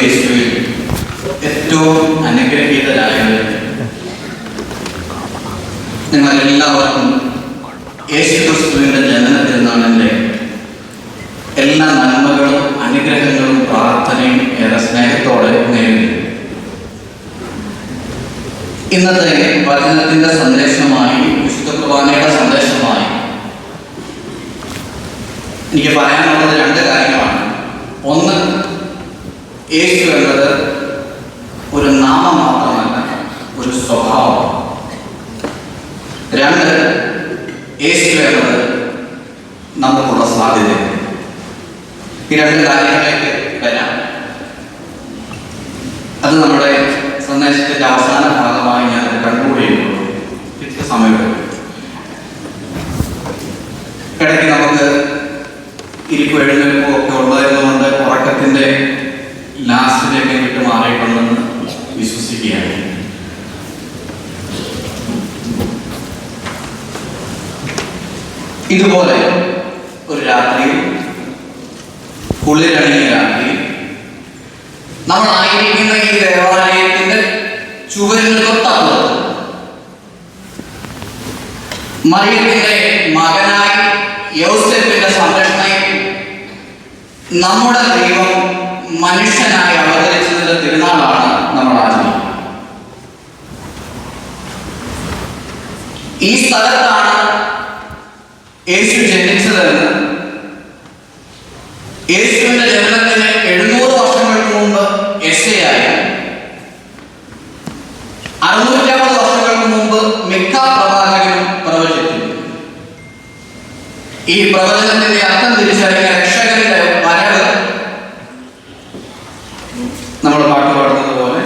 യേശുവിൽ ഏറ്റവും അനുഗ്രഹീതരായത് നിങ്ങളെല്ലാവർക്കും യേശുക്രിസ്തുവിൻ്റെ ജനനത്തിരുന്നാളിൻ്റെ എല്ലാ നന്മകളും അനുഗ്രഹങ്ങളും പ്രാർത്ഥനയും ഏറെ സ്നേഹത്തോടെ നേരിടുന്നു. ഇന്നത്തെ വചനത്തിൻ്റെ സന്ദേശമായി, വിശുദ്ധ കുർബാനയുടെ സന്ദേശമായി എനിക്ക് പറയാനുള്ളത് രണ്ട് കാര്യങ്ങളാണ്. ഒന്ന്, യേശു എന്നത് ഒരു നാമം മാത്രമല്ല, ഒരു സ്വഭാവം. രണ്ട്, യേശു എന്നത് നമുക്കുള്ള സാധ്യത. ഈ രണ്ട് കാര്യങ്ങളിലേക്ക് വരാം. അത് നമ്മുടെ സന്ദേശത്തിൻ്റെ അവസാന ഭാഗമായി ഞാൻ കൺക്ലൂഡ് ചെയ്യുള്ളൂ. ഇത്ര സമയമെടുക്കും. ഇടയ്ക്ക് നമുക്ക് ഇരിക്കും എഴുന്നേൽപ്പോ ഒക്കെ ഉണ്ടായിരുന്നുകൊണ്ട് ഉറക്കത്തിൻ്റെ ലാസ്റ്റിലേക്ക് വിട്ട് മാറിയിട്ടുണ്ടെന്ന് വിശ്വസിക്കുകയാണ്. ഇതുപോലെ ഒരു രാത്രിയിൽ, കുളിരണിയ രാത്രി, നമ്മളായിരിക്കുന്ന ഈ ദേവാലയത്തിന്റെ ചുവരിന് തൊട്ടപ്പുറത്ത് മറിയത്തിന്റെ മകനായി യോസേഫിന്റെ സംരക്ഷണയിൽ നമ്മുടെ ദൈവം മനുഷ്യനായി അവതരിച്ചതിന്റെ തിരുനാളാണ് നമ്മൾ ആചരിക്കുന്നത്. ഈ സ്ഥലത്താണ് യേശു ജനിച്ചതെന്ന് യേശുവിന്റെ ജനനത്തിന് 700 വർഷങ്ങൾക്ക് മുമ്പ് യെശയ്യായി, 650 വർഷങ്ങൾക്ക് മുമ്പ് മിക്ക പ്രവാചകനും പ്രവചിച്ചു. ഈ പ്രവചനത്തിന്റെ അർത്ഥം തിരിച്ചറിഞ്ഞ രക്ഷകന്റെ വരവ് നമ്മൾ പാട്ട് പാടുന്നത് പോലെ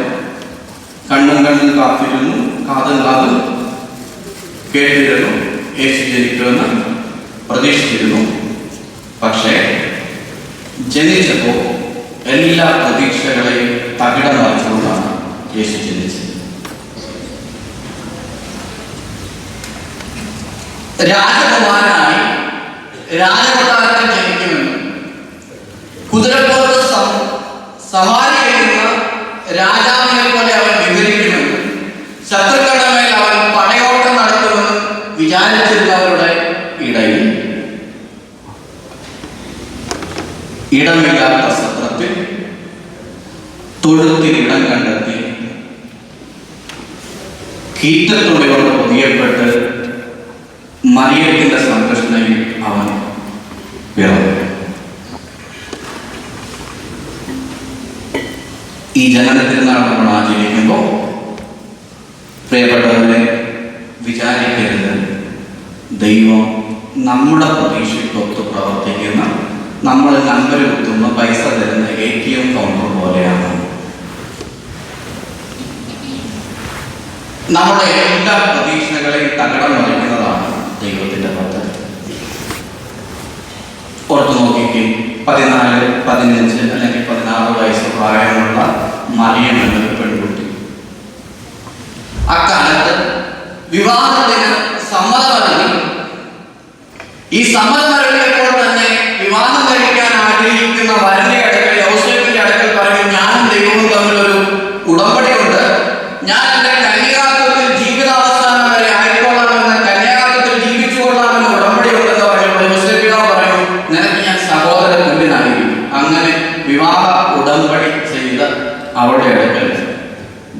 കണ്ണും കണ്ണും കാത്തിരുന്നു, കാതും കാതും കേട്ടിരുന്നു, യേശു ജനിക്കുമെന്ന് പ്രതീക്ഷിച്ചിരുന്നു. പക്ഷേ ജനിച്ചപ്പോൾ എല്ലാ പ്രതീക്ഷകളെയും തകിടം മറിച്ചുകൊണ്ടാണ് യേശു ജനിച്ചത്. രാജകുമാരനായി രാജകൊട്ടാരത്തിൽ ജനിക്കുമെന്നും കുതിരപ്പുറത്ത് സവാരി ചെയ്യുന്ന രാജാവിനെ പോലെ അവൻ വിവരിക്കുമെന്നും ശത്രുക്കളുടെ മേൽ അവൻ പടയോട്ടം നടത്തുമെന്നും വിചാരിച്ചിരുന്നവരുടെ ഇടയിൽ ഇടമില്ലാത്ത സത്രത്തിൽ തൊഴുത്തിൽ ഇടം കണ്ടെത്തി കീറ്റത്തുള്ളി കൊണ്ട് പൊതിയപ്പെട്ട് മറിയത്തിന്റെ സംരക്ഷണയിൽ അവൻ പിറന്നു. ഈ ജനനത്തിരുന്നാൾ നമ്മൾ ആചരിക്കുമ്പോൾ പ്രിയപ്പെട്ടവരെ വിചാരിക്കരുത്, ദൈവം നമ്മുടെ പ്രതീക്ഷയ്ക്കൊത്ത് പ്രവർത്തിക്കുന്ന, നമ്മൾ നമ്പർ കുത്തുന്ന പൈസ തരുന്ന ATM കൗണ്ടർ പോലെയാണ്. നമ്മുടെ എല്ലാ പ്രതീക്ഷകളെയും തകിടം മറിക്കുന്നതാണ് ദൈവത്തിന്റെ പദ്ധതി. ഓർത്തു നോക്കിക്കേ, 14, 15 അല്ലെങ്കിൽ 16 വയസ്സ് പ്രായമുള്ള മറിയം എന്നൊരു പെൺകുട്ടി അക്കാലത്ത് വിവാഹത്തിന് സമ്മതമറിഞ്ഞു. ഈ സമ്മതമറിഞ്ഞപ്പോൾ തന്നെ വിവാഹം കഴിക്കാൻ ആഗ്രഹിക്കുന്ന വരന്റെ അടുക്കൽ, യോസേഫിന്റെ അടുക്കൽ പറഞ്ഞു, ഞാനും ദൈവവും തമ്മിലൊരു ഉടമ്പടിയുണ്ട്, ഞാൻ എന്റെ കന്യാകാത്വത്തിൽ ജീവിതാവസാനം വരെ ആയിക്കൊള്ളാമെന്ന്, കന്യാകാത്വത്തിൽ ജീവിച്ചുകൊള്ളാമെന്ന് ഉടമ്പടി ഉണ്ടെന്ന് പറയുമ്പോൾ യോസേഫ് പിതാവ് പറഞ്ഞു, നിനക്ക് ഞാൻ സഹോദര തുല്യനായിരിക്കും. അങ്ങനെ വിവാഹ ഉടമ്പടി ചെയ്ത അവളുടെ അടുക്കൽ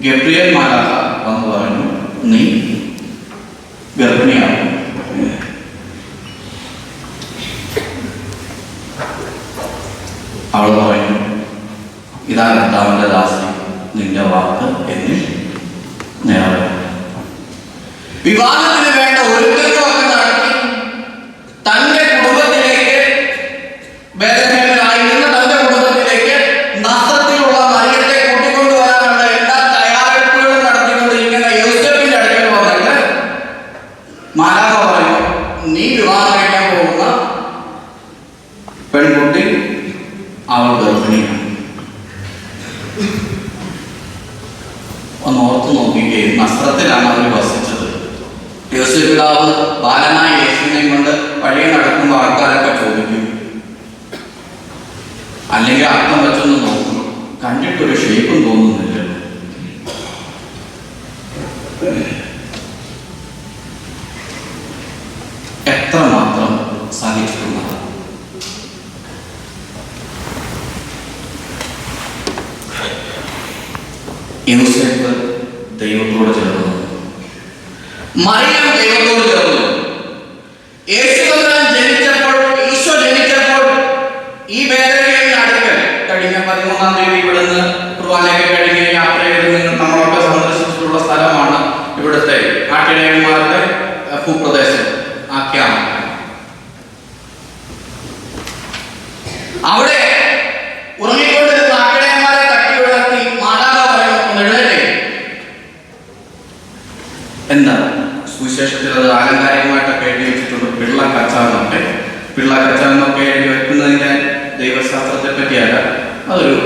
ഗബ്രിയേൽ മാലാഖ വന്ന് പറഞ്ഞു, നീ ഗർഭിണിയാകും. അവൾ പറഞ്ഞു, ഇതാ കർത്താവിന്റെ ദാസി, നിന്റെ വാക്ക് എന്നിൽ നിറവേറും. വിവാഹത്തിന് വേണ്ട ഒരുക്കങ്ങളൊക്കെ നടത്തി തന്റെ കുടുംബത്തിലേക്ക്, ബേത്ലഹേമിലായിരുന്ന തന്റെ കുടുംബത്തിലേക്ക് നസ്രത്തിലുള്ള മറിയത്തെ കൂട്ടിക്കൊണ്ടുവരാനുള്ള എല്ലാ തയ്യാറെടുപ്പുകളും നടത്തിക്കൊണ്ടിരിക്കുന്ന യോസേഫിന്റെ അടുക്കൽ വന്നിട്ട് മാലാഖ പറഞ്ഞു, നീ വിവാഹം കഴിക്കാൻ പോകുന്ന പെൺകുട്ടി അവൾ ഗർഭിണിയാണ്. ഒന്ന് ഓർത്തു നോക്കിക്കേ, നസ്രത്തിലാണ് അവർ വസിച്ചത്. യോസേഫ് പിതാവ് കണ്ടിട്ടൊരു ഷേപ്പും തോന്നുന്നില്ല. എത്രമാത്രം സഹിച്ചിട്ടുള്ളത്. യോസേഫ് ദൈവത്തോട് ചേർന്നു, മറിയം ദൈവത്തോട് ചേർന്നു. യേശുക്രിസ്തു ജനിച്ചപ്പോൾ, ഈശോ ജനിച്ചപ്പോൾ ഈ ബേത്ലഹേമിന് അടുക്കൽ കഴിഞ്ഞ 13-ാം തീയതി ഇവിടുന്ന് കുർബാനയൊക്കെ കഴിഞ്ഞ് യാത്ര ചെയ്ത് നമ്മളൊക്കെ സന്ദർശിച്ചിട്ടുള്ള സ്ഥലമാണ് ഇവിടുത്തെ ആട്ടിടയന്മാരുടെ ഭൂപ്രദേശം ആഖ്യാനം. അവിടെ ഉറങ്ങിക്കൊണ്ടിരുന്ന ആട്ടിടയന്മാരെ തട്ടി ഉയർത്തി മാതാവ് പറയുന്നു, എഴുന്നേറ്റേ. എന്താ സുവിശേഷത്തിൽ അത് ആലങ്കാരികമായിട്ടൊക്കെ എഴുതി വെച്ചിട്ടുണ്ട്. പിള്ള കച്ചാന്നൊക്കെ എഴുതി വെക്കുന്നതിന്റെ ദൈവശാസ്ത്രത്തെ പറ്റിയല്ല, അതൊരു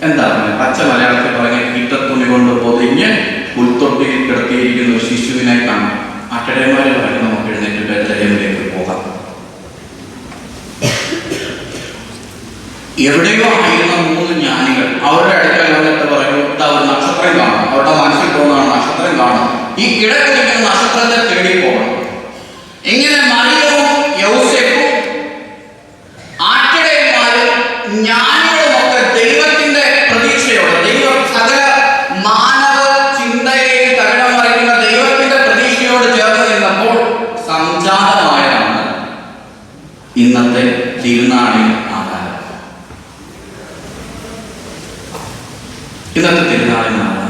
എന്താ പറയുക, പച്ച മലയാളത്തിൽ പറഞ്ഞ കീറ്റത്തുണി കൊണ്ട് പൊതിഞ്ഞ് പുൽത്തൊട്ടിയിൽ കിടത്തിയിരിക്കുന്ന ഒരു ശിശുവിനെ കാണാം. ആട്ടിടയന്മാരെ പറഞ്ഞ് നമുക്ക് എഴുന്നേറ്റ് ബേത്ലഹേമിലേക്ക് പോകാം. എവിടെയോ ആയിരുന്ന 3 ജ്ഞാനികൾ അവരുടെ അടുക്കൽ വന്നിട്ട് പറഞ്ഞു, ഒരു നക്ഷത്രം കാണും. അവരുടെ മനസ്സിൽ തോന്നുകയാണ് നക്ഷത്രം കാണും, ഈ കിഴക്കിരിക്കുന്ന നക്ഷത്രത്തെ തേടി പോകണം. ഇങ്ങനെ മറിയവും യൗസേപ്പും ആട്ടിടയന്മാരും ജ്ഞാനികളുമൊക്കെ ദൈവത്തിന്റെ പ്രതീക്ഷയോടെ, സകല മാനവ ചിന്തയെയും തകിടം മറിക്കുന്ന ദൈവത്തിന്റെ പ്രതീക്ഷയോട് ചേർന്ന് നിന്നപ്പോൾ സംജാതമായതാണ് ഇന്നത്തെ തിരുനാളിൽ ആധാരം. ഇന്നത്തെ തിരുനാളിനാണ്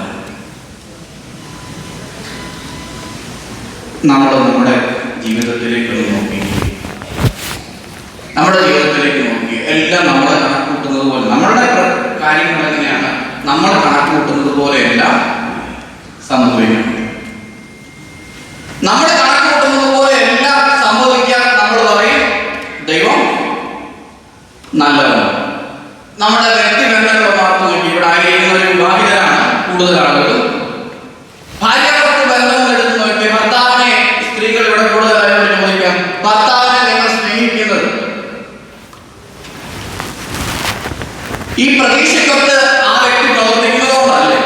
നമ്മൾ നമ്മുടെ ജീവിതത്തിലേക്ക് നോക്കി, എല്ലാം നമ്മളെ കണക്കൂട്ടുന്നത് പോലെ, നമ്മളുടെ കാര്യങ്ങൾ എങ്ങനെയാണ് നമ്മൾ കണക്കൂട്ടുന്നത് പോലെയല്ല സംഭവിക്കണം. നമ്മൾ കണക്കൂട്ടുന്നത് പോലെ എല്ലാം സംഭവിക്കാൻ നമ്മൾ പറയും ദൈവം നല്ലതാണ്. നമ്മുടെ വ്യക്തിബന്ധങ്ങളെ മാത്രം നോക്കി, ഇവിടെ ആയിരിക്കുന്ന ഒരു വിവാഹിതരാണ് കൂടുതൽ ആളുകൾ. ഭാര്യാഭർത്തൃ ബന്ധങ്ങൾ എടുത്ത് നോക്കി, ഭർത്താവിനെ സ്ത്രീകൾ ഇവിടെ കൂടുതലായിട്ട് ചോദിക്കാം, ഭർത്താവിനെ നിങ്ങൾ സ്നേഹിക്കുന്നത് ഈ പ്രതീക്ഷയ്ക്കൊത്ത് ആ വ്യക്തി പ്രവർത്തിക്കുന്നതുകൊണ്ടല്ലേ?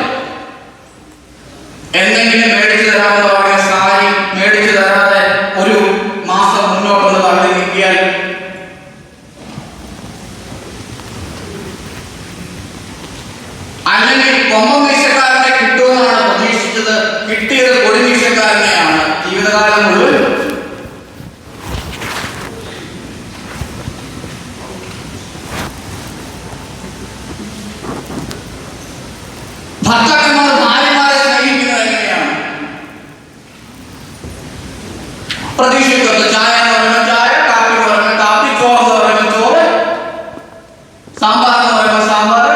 എന്തെങ്കിലും മേടിച്ചു തരാമെന്ന് പറഞ്ഞ സാരി മേടിച്ചു തരാതെ ഒരു മാസം മുന്നോട്ടൊന്ന് തള്ളി നീക്കിയാൽ അല്ലെങ്കിൽ കൊമ്പമീശക്കാരനെ കിട്ടുമെന്നാണ് പ്രതീക്ഷിച്ചത്, കിട്ടിയത് കൊടിമീശക്കാരനെയാണ്. ജീവിതകാലം മുഴുവൻ ഭർത്താക്കന്മാർ ഭാര്യമാരെ സ്നേഹിക്കുന്നത് എങ്ങനെയാണ്? പ്രതീക്ഷിക്കുന്നത് ചായ എന്ന് പറയുമ്പോൾ ചായ, കാപ്പി എന്ന് പറയുമ്പോൾ കാപ്പി, ചോറ് എന്ന് പറയുമ്പോൾ ചോറ്, സാമ്പാർ എന്ന് പറയുമ്പോൾ സാമ്പാർ.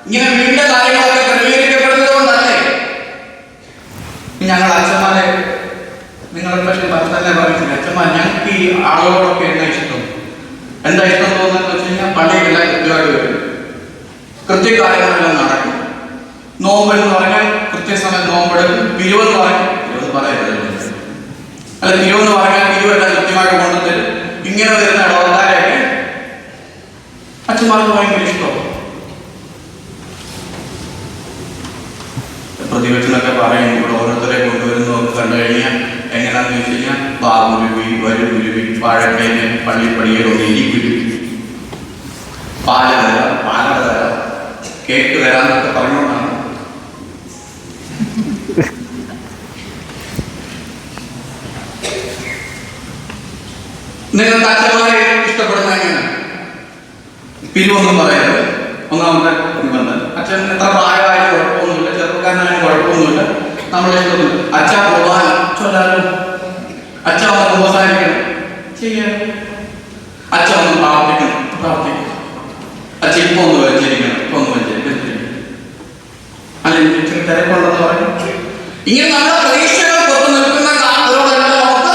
ഇങ്ങനെ വീടിന്റെ കാര്യങ്ങളൊക്കെ ക്രമീകരിക്കപ്പെടുന്നത് കൊണ്ടല്ലേ? ഞങ്ങൾ അച്ഛന്മാരെ, നിങ്ങളെ പറ്റി തന്നെ പറയുന്നില്ല, അച്ഛന്മാർ ഞങ്ങൾക്ക് ഈ ആളുകളൊക്കെ എന്താ ഇഷ്ടം തോന്നുന്നതെന്ന് വെച്ച് കഴിഞ്ഞാൽ പള്ളിയിലെല്ലാം കൃത്യമായിട്ട് വരും, കൃത്യകാര്യങ്ങളെല്ലാം നടക്കും. നോമ്പെന്ന് പറഞ്ഞാൽ കൃത്യസമയം നോമ്പെടുക്കും. പിരിവെന്ന് പറയും, പറയരുത് അല്ല, പിരിവെന്ന് പറഞ്ഞാൽ പിരിവെല്ലാം കൃത്യമായിട്ട് കൊണ്ടുതരും. ഇങ്ങനെ വരുന്ന ഇടവക്കാരെയൊക്കെ അച്ഛന്മാർക്ക് ഭയങ്കര ഇഷ്ടമാണ്. പ്രതിപക്ഷനൊക്കെ പറയും, ഇവിടെ ഓരോരുത്തരെ കൊണ്ടുവരുന്നതൊക്കെ കണ്ടു കഴിഞ്ഞാൽ എങ്ങനെയാണെന്ന് വെച്ച് കഴിഞ്ഞാൽ ബാബുരുവി, വരുരുവി, വാഴക്കേന്, പള്ളിപ്പടിയിലൊന്ന് ഇരിക്കുരുവി, പാല തരാം, കേക്ക് തരാന്നൊക്കെ പറഞ്ഞുകൊണ്ടാണ്. നിങ്ങൾക്ക് അച്ഛന്മാരെ ഇഷ്ടപ്പെടുന്ന എങ്ങനെ? പിരിവൊന്നും പറയരുത്. ഒന്നാമത്തെ നിബന്ധന. അച്ഛൻ എത്ര പ്രായമായാലും കുഴപ്പമൊന്നുമില്ല, ചെറുപ്പക്കാരനായാലും കുഴപ്പമൊന്നുമില്ല, നമ്മളെ ഇഷ്ടപ്പെടുന്നു. അച്ഛ കുർബാന ചൊല്ലാലും, അച്ഛ ഒന്ന് കുമ്പസാരിക്കണം, ചെയ്യാം. അച്ഛ ഒന്ന് പ്രാർത്ഥിക്കണം. അച്ഛ ഇപ്പൊ ഒന്ന് വെച്ചിരിക്കണം, അല്ലെങ്കിൽ ഇച്ചിരി തിരക്കുണ്ടെന്ന് പറയും. ഇങ്ങനെ നമ്മുടെ പ്രതീക്ഷകൾ പുറത്തു നിൽക്കുന്ന കാലത്തോടെല്ലാം നമുക്ക്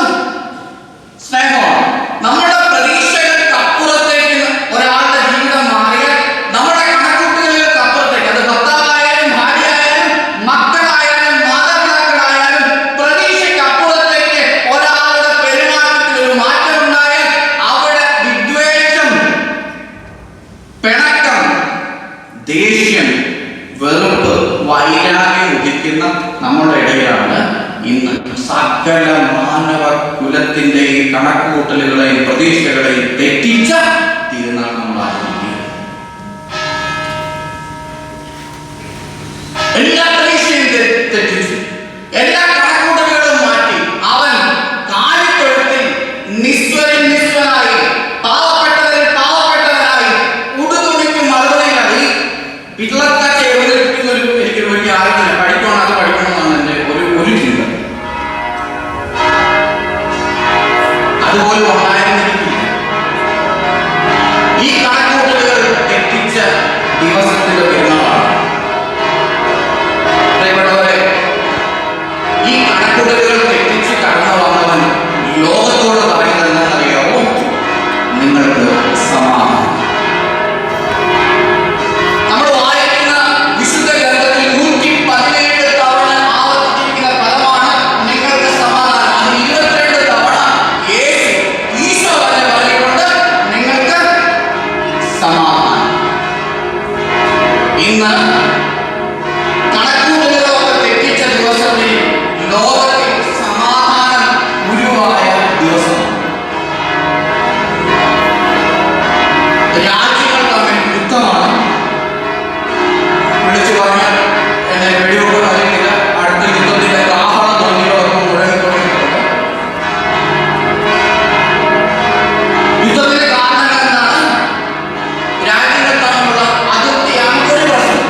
സ്നേഹമാണ്. നമ്മുടെ പ്രതീക്ഷകൾക്ക് അപ്പുറത്തേക്ക് ഒരാളുടെ ജീവിതം മാറിയാൽ, നമ്മുടെ കണക്കൂട്ടുകൾക്ക് അപ്പുറത്തേക്ക്, അത് ഭർത്താവായാലും ഭാര്യയായാലും മക്കളായാലും മാതാപിതാക്കളായാലും, പ്രതീക്ഷയ്ക്ക് അപ്പുറത്തേക്ക് ഒരാളുടെ പെരുമാറ്റത്തിൽ ഒരു മാറ്റം ഉണ്ടായാൽ വൈരാഗ്യം ഉദിക്കുന്ന നമ്മുടെ ഇടയിലാണ് ഇന്ന് സകല മാനവ കുലത്തിന്റെയും കണക്കുകൂട്ടലുകളെയും പ്രതീക്ഷകളെയും തെറ്റിച്ച തിരുനാൾ നമ്മൾ ആചരിക്കുക. എല്ലാ പ്രതീക്ഷയും തെറ്റിച്ചു, എല്ലാ കണക്കൂട്ടലുകളും മാറ്റി അവൻ കാലിത്തൊഴുത്തിൽ നിസ്വനായി, പാവപ്പെട്ടവനായി, ഉടുതുണിക്ക് മറുപടിയായി പിള്ളർക്കാച്ച എഴുതിക്കുന്ന എനിക്ക് വലിയ ആഗ്രഹം പഠിക്കണം, അത് പഠിക്കണമെന്നാണ് എൻ്റെ ഒരു ചിന്ത. അതുപോലെ ഉണ്ടായിരുന്നിരിക്കില്ല. ഈ കണക്കൂട്ടലുകൾ തെറ്റിച്ച ദിവസത്തിന്റെ പെരുന്നാളാണ്. പ്രിയപ്പെട്ടവരെ, ഈ കണക്കൂട്ടലുകൾ തെറ്റിച്ച് കടന്നു വന്നവൻ ലോകത്തോട് പറയുന്നത് എന്താണെന്നറിയാമോ? നിങ്ങൾക്ക് സമാധാനം. നമ്മൾ വായിക്കുന്ന വിശുദ്ധ ഗ്രന്ഥത്തിൽ 117 തവണ ആവർത്തിച്ചിരിക്കുന്ന പദമാണ് നിങ്ങൾക്ക് സമാധാനം. അത് 22 തവണ ഈശോ തന്നെ പറഞ്ഞിട്ടുണ്ട്, നിങ്ങൾക്ക് സമാധാനം. ഇന്ന് കണക്കൂട്ടലുകളൊക്കെ തെറ്റിച്ച ദിവസത്തിൽ ലോകത്തിൽ സമാധാനം ഉരുവായ ദിവസം. രാജ്യങ്ങൾ തമ്മിൽ യുദ്ധമാണ്. വിളിച്ചു പറഞ്ഞാൽ എന്നെ വെടിവെപ്പ് അറിയില്ല, അടുത്ത യുദ്ധത്തിന്റെ ആഹ്ലാദ ധ്വനികളൊക്കെ മുഴങ്ങി തുടങ്ങിയിട്ടുണ്ട്. യുദ്ധത്തിന്റെ കാരണം എന്താണ്? രാജ്യങ്ങൾ തമ്മിലുള്ള അതിർത്തിയാണ് ഒരു പ്രശ്നം.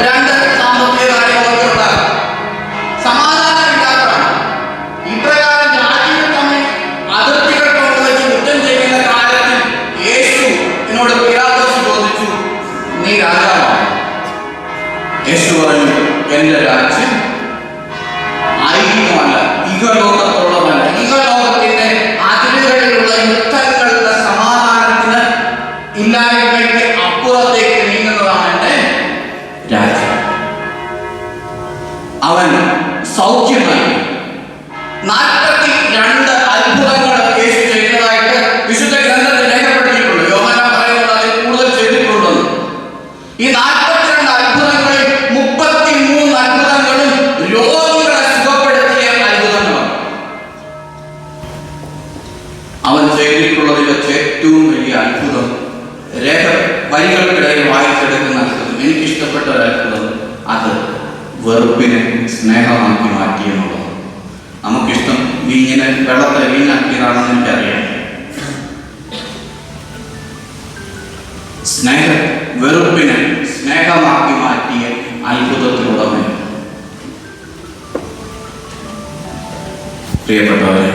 രണ്ട് സാമ്പത്തിക കാര്യങ്ങളൊക്കെ ഉണ്ടാകും. സമാധാനമില്ലാത്തതാണ്. ഇപ്രകാരം രാജ്യങ്ങൾ തമ്മിൽ അതിർത്തികൾ കൊണ്ടുവച്ച് യുദ്ധം ചെയ്യുന്ന കാലത്തിൽ യേശു എന്നോട് പിലാത്തോസ് ചോദിച്ചു, നീ രാജാവാണ്? യേശു പറഞ്ഞു, എന്റെ രാജ്യം ഐഹികമല്ല, ഇഹലോകത്തുള്ളതല്ല. ഇഹലോകത്തിന്റെ അതിരുകളിലുള്ള യുദ്ധങ്ങളുടെ സമാധാനത്തിന് ഇല്ലായ്മയ്ക്ക് അപ്പുറത്തേക്ക് നീങ്ങുന്നതാണ് എന്റെ രാജ്യം. അവൻ സൗഖ്യമായി. 42 അത്ഭുതങ്ങൾ യേശു ചെയ്തതായിട്ട് വിശുദ്ധ ഗ്രന്ഥത്തിൽ രേഖപ്പെടുത്തിയിട്ടുണ്ട്. യോഹന്നാൻ പറയുന്നത് അതിൽ കൂടുതൽ ചെയ്തിട്ടുണ്ടെന്ന്. ഈ 42 അത്ഭുതങ്ങളിൽ 33 അത്ഭുതങ്ങളും രോഗികളെ സുഖപ്പെടുത്തിയ അത്ഭുതങ്ങളാണ്. അവൻ ചെയ്തിട്ടുള്ളതിൽ വെച്ച് ഏറ്റവും വലിയ അത്ഭുതം, വരികൾക്കിടയിൽ വായിച്ചെടുക്കുന്ന അത്ഭുതം, എനിക്കിഷ്ടപ്പെട്ട ഒരു അത്ഭുതം, അത് വെറുപ്പിനെ സ്നേഹമാക്കി മാറ്റിയെന്നുള്ളത്. നമുക്കിഷ്ടം വീഞ്ഞിനെ വെള്ളത്തെ വീഞ്ഞാക്കിയതാണെന്ന് എനിക്കറിയാം. വെറുപ്പിനെ സ്നേഹമാക്കി മാറ്റിയ അത്ഭുതത്തിലുടമ. പ്രിയപ്പെട്ടവരെ,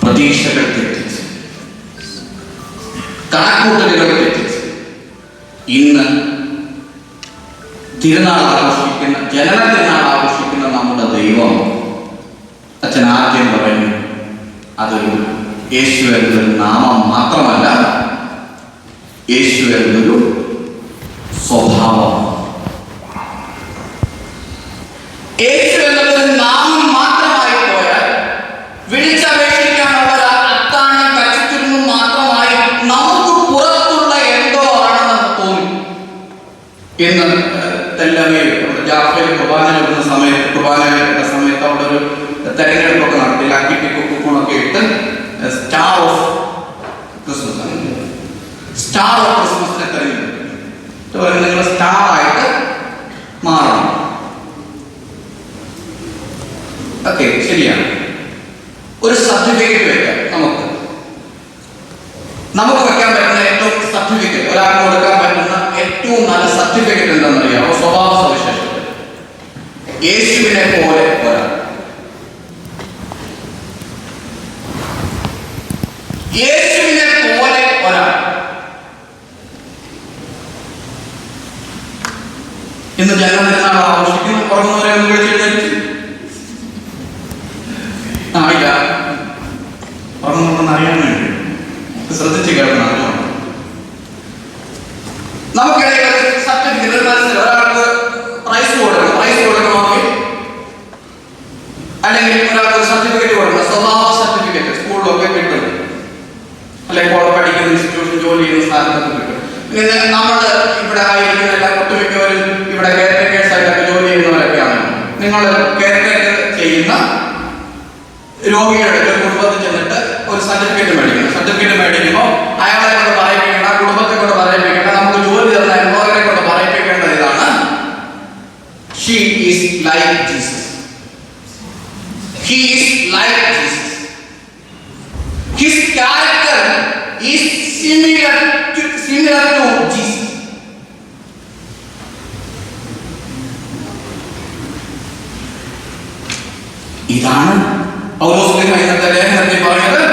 പ്രതീക്ഷകൾ തെറ്റിച്ച്, കണക്കൂട്ടലുകൾ തെറ്റിച്ച് ഇന്ന് തിരുനാൾ ആഘോഷിക്കുന്ന, ജനന തിരുനാൾ ആഘോഷിക്കുന്ന നമ്മുടെ ദൈവം, അച്ഛൻ ആദ്യം പറഞ്ഞു, അതൊരു യേശു എന്നൊരു നാമം മാത്രമല്ല, യേശു എന്നൊരു സ്വഭാവമാണ്. യേശു എന്നതൊരു നാമം മാത്രമായി പോയാൽ വിളിച്ചപേക്ഷിക്കാനുള്ള അത്താണി കച്ചിത്തുരുമ്പ് മാത്രമായി നമുക്ക് പുറത്തുള്ള എന്തോ ആണെന്ന് തോന്നി. ഇന്ന് തെല്ലവയിൽ ജാഫയിൽ കുർബാനയുടെ സമയത്ത് അവിടെ ഒരു തെരഞ്ഞെടുപ്പൊക്കെ നടത്തി, ലക്കിപ്പി കുപ്പൂണൊക്കെ ഇട്ട് സ്റ്റാർ ഓഫ് ക്രിസ്മസിനെ തെരഞ്ഞെടുത്തു. നിങ്ങൾ സ്റ്റാർ ആയിട്ട് മാറണം. ഓക്കെ, ശരിയാണ്. ഒരു സർട്ടിഫിക്കറ്റ് വെക്കാം. നമുക്ക് വെക്കാൻ പറ്റുന്ന ഏറ്റവും സർട്ടിഫിക്കറ്റ്, ഒരാൾക്ക് കൊടുക്കാൻ പറ്റുന്ന ഏറ്റവും നല്ല സർട്ടിഫിക്കറ്റ് എന്താണെന്നറിയാമോ? സ്വഭാവ സവിശേഷത. യേശുവിനെ പോലെ ഒരാൾ, യേശുവിനെ പോലെ ഒരാൾ. ഇന്ന് ജനനത്തിനാൾ ആഘോഷിക്കുന്ന കുറഞ്ഞവരെ ഒന്ന് വിളിച്ചെഴുന്നേറ്റ് ഇല്ല പറഞ്ഞൊന്നും അറിയാൻ വേണ്ടി ശ്രദ്ധിച്ച് കേൾക്കണം. അതുകൊണ്ട് നമുക്കിടയിൽ സർട്ടിഫിക്കറ്റ്, ഒരാൾക്ക് പ്രൈസ് കൊടുക്കണമെങ്കിൽ അല്ലെങ്കിൽ ഒരാൾക്ക് സർട്ടിഫിക്കറ്റ് കൊടുക്കണം, സ്വഭാവ സർട്ടിഫിക്കറ്റ് സ്കൂളിലൊക്കെ കിട്ടും, അല്ലെങ്കിൽ പഠിക്കുന്ന ഇൻസ്റ്റിറ്റ്യൂഷൻ ജോലി ചെയ്യുന്ന സ്ഥാനത്തൊക്കെ കിട്ടും. നമ്മൾ ഇവിടെ ആയിരിക്കുന്ന എല്ലാ ഒട്ടുമിക്കവരും ഇവിടെ കെയർ ടേക്കേഴ്സ് ആയിട്ടൊക്കെ ജോലി ചെയ്യുന്നവരൊക്കെയാണ്. നിങ്ങൾ കെയർ ടേക്കർ ചെയ്യുന്ന രോഗിയുടെ കുടുംബത്തിൽ ചെന്നിട്ട് ഒരു സർട്ടിഫിക്കറ്റ് മേടിക്കണം. സർട്ടിഫിക്കറ്റ് മേടിക്കുമ്പോൾ അയാളെ കൊണ്ട് പറയിപ്പിക്കേണ്ട, കുടുംബത്തെ കൊണ്ട് പറയിപ്പിക്കേണ്ട, നമുക്ക് ജോലി തന്ന എംപ്ലോയറെ കൊണ്ട് പറയിപ്പിക്കേണ്ടത് ഇതാണ്: she is like Jesus, he is like Jesus, his character is similar to Jesus. ഇതാണ് പൗലോസ് ഇന്നത്തെ ലേഖനത്തിൽ പറയുന്നത്.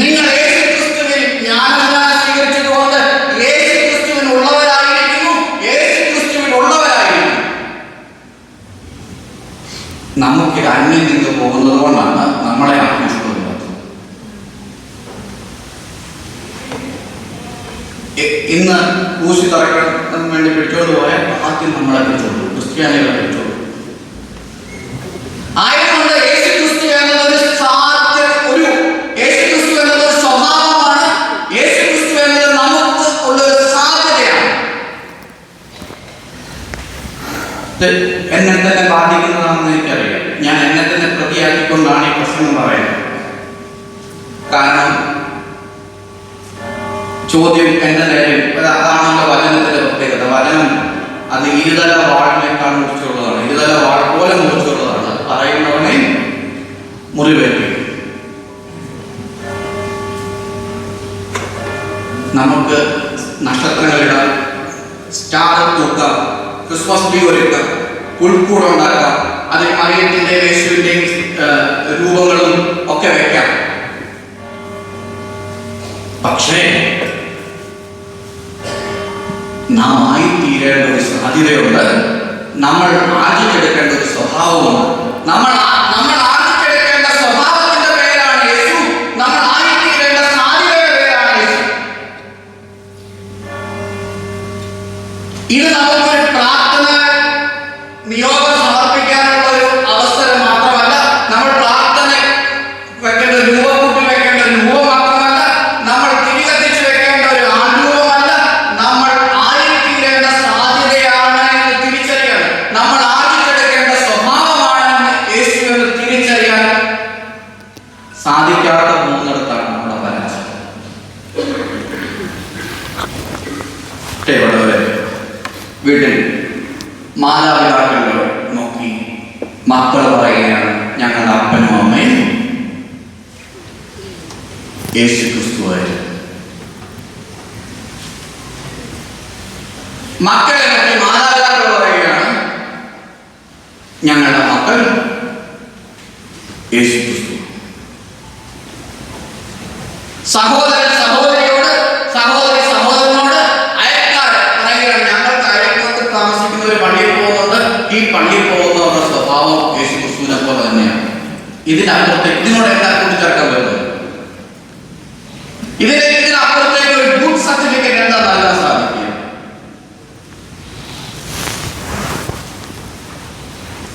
നിങ്ങൾ യേശുക്രിസ്തുവിൽ ജ്ഞാനസ്നാനം സ്വീകരിച്ചതുകൊണ്ട് യേശുക്രിസ്തുവിൽ ഉള്ളവരായിരിക്കുന്നു, യേശുക്രിസ്തുവിൽ ഉള്ളവരായിരിക്കുന്നു. നമുക്കിത് അന്യം നിന്ന് പോകുന്നത് കൊണ്ടാണ് നമ്മളെ ആത്മീയമില്ലാത്തത്. ഇന്ന് ഊശി തറയ്ക്കാൻ വേണ്ടി പിടിച്ചോണ്ട് പോയാൽ ആദ്യം നമ്മളെ പിടിച്ചോളൂ, ക്രിസ്ത്യാനികളെ പിടിച്ചോളൂ. ആയതുകൊണ്ട് യേശുക്രിസ്തു എന്നതൊരു യേശുക്രിസ്തു എന്നതൊരു സ്വഭാവമാണ്. യേശുക്രിസ്തു എന്നത് നമുക്ക് ഉള്ളൊരു സാധ്യതയാണ്. എന്നെ തന്നെ ബാധിക്കുന്നതാണെന്ന് എനിക്കറിയാം. ഞാൻ എന്നെ തന്നെ പ്രതിയാക്കിക്കൊണ്ടാണ് ഈ പ്രശ്നം പറയുന്നത്. കാരണം ചോദ്യം എന്റെ നേരെ അതാണല്ലോ വചനത്തിന്റെ പ്രത്യേകത. വചനം അത് ഇരുതല വാളിനേക്കാൾ മുറിച്ചുള്ളതാണ്, ഇരുതല വാൾ പോലെ മുറിച്ചുള്ളതാണ്. അത് പറയുന്നവനെ മുറിവേൽപ്പിക്കും. നമുക്ക് നക്ഷത്രങ്ങളിടാം, സ്റ്റാർ തൂക്കാം, ക്രിസ്മസ് ട്രീ ഒരുക്കാം, പുൽക്കൂട ഉണ്ടാക്കാം, അതിൽ മറിയത്തിന്റെ യേശുവിന്റെയും രൂപങ്ങളും ഒക്കെ വെക്കാം. പക്ഷേ നാം ആയിത്തീരേണ്ട ഒരു സാധ്യതയുണ്ട്. നമ്മൾ ആർജിച്ചെടുക്കേണ്ട ഒരു സ്വഭാവമാണ്. നമ്മൾ ആർജിച്ചെടുക്കേണ്ട സ്വഭാവത്തിന്റെ പേരാണ് യേശു. നമ്മൾ ആയിത്തീരേണ്ട സാധ്യതയുടെ പേരാണ് യേശു. ഇത് നമുക്കൊരു പ്രാർത്ഥന നിയോഗം സമർപ്പിക്കാനുള്ള ഒരു അവസരം മാത്രമല്ല. നമ്മൾ പ്രാർത്ഥന വെക്കേണ്ട രൂപക്കൂട്ടി വെക്കേണ്ട ഒരു രൂപം മാത്രമല്ല. നമ്മൾ തിരികത്തിച്ച് വെക്കേണ്ട ഒരു ആരൂപമല്ല. നമ്മൾ ആയിത്തീരേണ്ട സാധ്യതയാണ് എന്ന് തിരിച്ചറിയാൻ, നമ്മൾ ആർജിച്ചെടുക്കേണ്ട സ്വഭാവമാണെന്ന് യേശു എന്ന് തിരിച്ചറിയാൻ സാധിക്കാത്ത മൂന്നിടത്താണ് നമ്മുടെ പരാജയം. വീട്ടിൽ മാതാപിതാക്കളെ നോക്കി മക്കൾ പറയുകയാണ്, ഞങ്ങളുടെ അപ്പനും അമ്മയും യേശുക്രിസ്തുവായിരുന്നു. മക്കളെ നോക്കി മാതാപിതാക്കൾ പറയുകയാണ്, ഞങ്ങളുടെ മക്കൾ യേശുക്രിസ്തു. സഹോദരൻ സഹോദരിയോട്, സഹോദരി സഹോദരനോട്, അയൽക്കാർ പറയുകയാണ്, ഞങ്ങൾക്ക് അയൽക്കാർക്ക് താമസിക്കുന്നവർ പള്ളിയിൽ പോകുന്നുണ്ട്, ഈ പള്ളിയിൽ പോകുന്നവരുടെ സ്വഭാവം യേശുക്രിസ്തുവിനെ പോലെ തന്നെയാണ്. ഇതിനപ്പുറത്തേക്ക് ഇതിനോട് എന്താ കൂട്ടിച്ചേർക്കാൻ വരുന്നത്? ഇതിനപ്പുറത്തേക്ക് ഒരു ഗുഡ് സർട്ടിഫിക്കറ്റ് എന്താ നൽകാൻ സാധിക്കുക?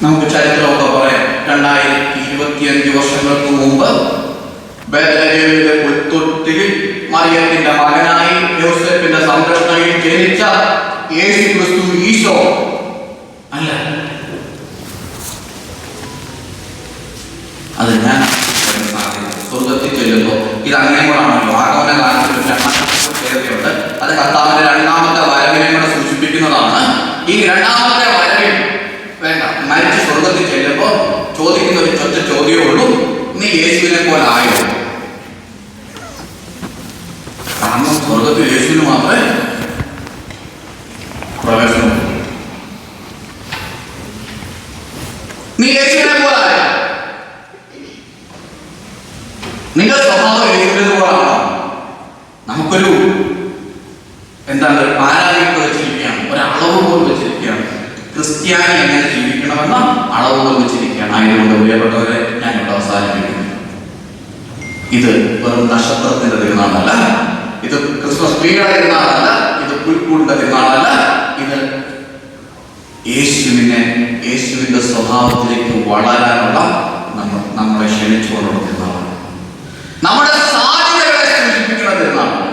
നമുക്ക് ചരിത്രമൊക്കെ പറയാം. 2025 വർഷങ്ങൾക്ക് മുമ്പ് ബേത്ലഹേമിലെ പുൽത്തൊട്ടിൽ മറിയത്തിന്റെ മകനായി യോസേഫിന്റെ സംരക്ഷണയിൽ ജനിച്ച യേശുക്രിസ്തു ഈശോ അല്ല. അത് ഞാൻ സ്വർഗത്തിൽ ചെല്ലുമ്പോൾ ഇത് അങ്ങനെയാണല്ലോ. ആഗമന കാലത്തിൽ പ്രത്യേകതയുണ്ട്. അത് കർത്താവിന്റെ രണ്ടാമത്തെ വരവിനെ കൂടെ സൂചിപ്പിക്കുന്നതാണ്. ഈ രണ്ടാമത്തെ വരവിൽ വേണ്ട മരിച്ച് സ്വർഗത്തിൽ ചെല്ലുമ്പോൾ ചോദിക്കുന്ന ഒരു ഒറ്റ ചോദ്യമേ ഉള്ളൂ, നീ യേശുവിനെ പോലെ ആയോ? കാരണം സ്വർഗത്തിൽ യേശുവിന് മാത്രമേ പ്രവേശനമുള്ളൂ. നീ യേശുവിനെ പോലെ ആയോ? നിങ്ങളുടെ സ്വഭാവം യേശുവിനെ പോലാണോ? നമുക്കൊരു എന്താണ് ആരാധിക്ക് വെച്ചിരിക്കുകയാണ്, ഒരളവ് പോലും വെച്ചിരിക്കുകയാണ്. ക്രിസ്ത്യാനി എങ്ങനെ ജീവിക്കണമെന്ന അളവ് പോലും വെച്ചിരിക്കുകയാണ്. ആയതുകൊണ്ട് പ്രിയപ്പെട്ടവരെ, ഞാൻ ഇവിടെ അവസാനിപ്പിക്കുന്നു. ഇത് വെറും നക്ഷത്രത്തിന്റെ തിരുനാളല്ല, ഇത് ക്രിസ്മസ് ട്രീയുടെ തിരുനാളല്ല, ഇത് പുൽക്കൂടിന്റെ തിരുനാളല്ല. ഇത് യേശുവിന്റെ സ്വഭാവത്തിലേക്ക് വളരാനുള്ള നമ്മളെ ക്ഷണിച്ചുകൊണ്ടുള്ള തിരുനാളാണ്. നമ്മുടെ സാധ്യതകളെ സൂചിപ്പിക്കുന്ന തിരുനാളാണ്.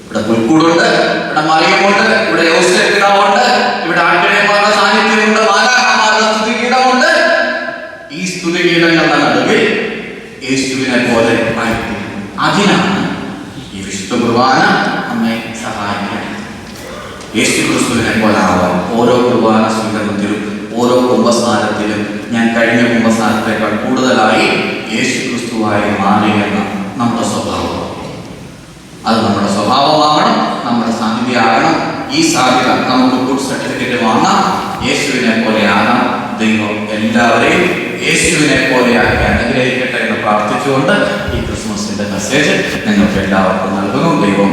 ഇവിടെ പുൽക്കൂടുണ്ട്, ഇവിടെ മറിയമുണ്ട്, ഇവിടെ യോസേഫ് പിതാവുണ്ട്, ഇവിടെ ആട്ടിടയന്മാരുടെ സാന്നിധ്യമുണ്ട്, മാലാഖമാരുടെ സ്തുതിഗീതമുണ്ട്. ഈ സ്തുതിഗീതങ്ങളുടെ നടുവിൽ യേശുവിനെ പോലെ ആയിത്തീരും. അതിനാണ് ഈ വിശുദ്ധ കുർബാന നമ്മെ സഹായിക്കുന്നത്. യേശു ക്രിസ്തുവിനെ പോലെ ആവാൻ ഓരോ കുർബാന സ്വീകരണത്തിലും ഓരോ കുംഭസ്നാനത്തിലും ഞാൻ കഴിഞ്ഞ കുംഭസ്നാനത്തേക്കാൾ കൂടുതലായി യേശു ക്രിസ്തുവായി മാറിയെന്ന നമ്മുടെ സ്വഭാവം. അത് നമ്മുടെ സ്വഭാവമാകണം, നമ്മുടെ സാന്നിധ്യമാകണം. ഈ സാധ്യത നമുക്ക് ഗുഡ് സർട്ടിഫിക്കറ്റ് വാങ്ങാം. യേശുവിനെ പോലെ ആകാം. ദൈവം എല്ലാവരെയും യേശുവിനെ പോലെയാക്കി അനുഗ്രഹിക്കട്ടെ എന്ന് പ്രാർത്ഥിച്ചുകൊണ്ട് ഈ ക്രിസ്മസിന്റെ മെസ്സേജ് നിങ്ങൾക്ക് എല്ലാവർക്കും നൽകുന്നു. ദൈവം